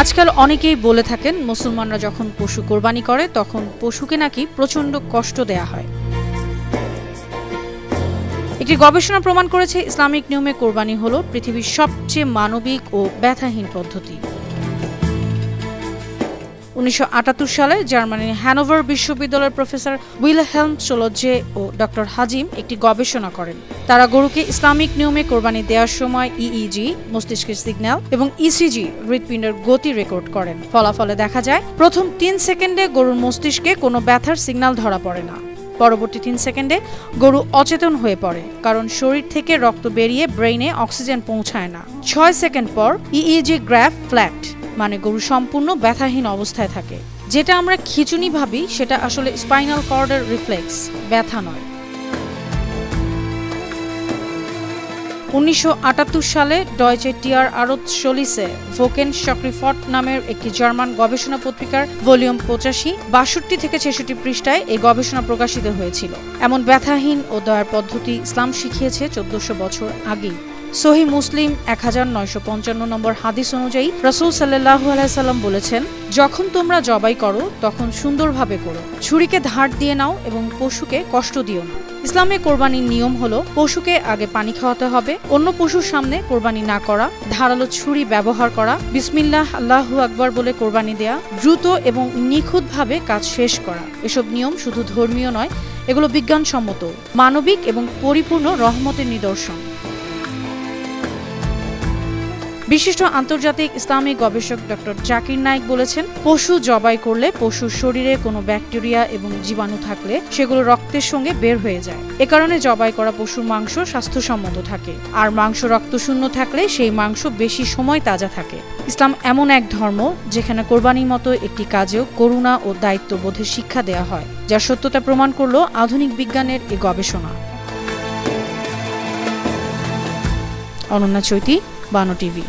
আজকাল অনেকেই বলে থাকেন মুসলমানরা যখন পশু কোরবানি করে তখন পশুকে নাকি প্রচণ্ড কষ্ট দেয়া হয়। একটি গবেষণা প্রমাণ করেছে ইসলামিক নিয়মে কোরবানি হলো পৃথিবীর সবচেয়ে মানবিক ও ব্যথাহীন পদ্ধতি। 1978 সালে জার্মানির হ্যানোভার বিশ্ববিদ্যালয়ের প্রফেসর উইলহেলম সোলজে ও ডক্টর হাজিম একটি গবেষণা করেন। তারা গরুকে ইসলামিক নিয়মে কোরবানি দেওয়ার সময় ইইজি মস্তিষ্কের সিগন্যাল এবং ইসিজি হৃৎপিণ্ডের গতি রেকর্ড করেন। ফলাফলে দেখা যায় প্রথম 3 সেকেন্ডে গরুর মস্তিষ্কে কোনো ব্যথার সিগন্যাল ধরা পড়ে না। পরবর্তী 3 সেকেন্ডে গরু অচেতন হয়ে পড়ে, কারণ শরীর থেকে রক্ত বেরিয়ে ব্রেইনে অক্সিজেন পৌঁছায় না। 6 সেকেন্ড পর ইইজি গ্রাফ ফ্ল্যাট, মানে গরু সম্পূর্ণ ব্যথাহীন অবস্থায় থাকে। যেটা আমরা খিঁচুনি ভাবি সেটা আসলে স্পাইনাল কর্ডের রিফ্লেক্স, ব্যথা নয়। 1978 সালে ডয়চে টিয়ার আরোৎসলিসে ভোকেন শক্রিফট নামের একটি জার্মান গবেষণা পত্রিকার ভলিউম 85, 62 থেকে 66 পৃষ্ঠায় এই গবেষণা প্রকাশিত হয়েছিল। এমন ব্যথাহীন ও দয়ার পদ্ধতি ইসলাম শিখিয়েছে 1400 বছর আগেই। সহিহ মুসলিম 1955 নম্বর হাদিস অনুযায়ী রাসূল সাল্লাল্লাহু আলাইহি সাল্লাম বলেছেন, যখন তোমরা জবাই করো তখন সুন্দরভাবে করো, ছুরিকে ধার দিয়ে নাও এবং পশুকে কষ্ট দিও না। ইসলামে কোরবানির নিয়ম হলো পশুকে আগে পানি খাওয়াতে হবে, অন্য পশুর সামনে কোরবানি না করা, ধারালো ছুরি ব্যবহার করা, বিসমিল্লাহ আল্লাহু আকবার বলে কোরবানি দেয়া, দ্রুত এবং নিখুঁতভাবে কাজ শেষ করা। এসব নিয়ম শুধু ধর্মীয় নয়, এগুলো বিজ্ঞানসম্মত, মানবিক এবং পরিপূর্ণ রহমতের নিদর্শন। বিশিষ্ট আন্তর্জাতিক ইসলামিক গবেষক ডক্টর জাকির নায়েক বলেছেন, পশু জবাই করলে পশুর শরীরে কোনো ব্যাকটেরিয়া এবং জীবাণু থাকলে সেগুলো রক্তের সঙ্গে বের হয়ে যায়। এ কারণে জবাই করা পশুর মাংস স্বাস্থ্যসম্মত থাকে, আর মাংস রক্তশূন্য থাকলে সেই মাংস বেশি সময় তাজা থাকে। ইসলাম এমন এক ধর্ম যেখানে কোরবানির মতো একটি কাজেও করুণা ও দায়িত্ববোধের শিক্ষা দেওয়া হয়, যার সত্যতা প্রমাণ করল আধুনিক বিজ্ঞানের এই গবেষণা। অনন্যা চৈতি, বানো টিভি।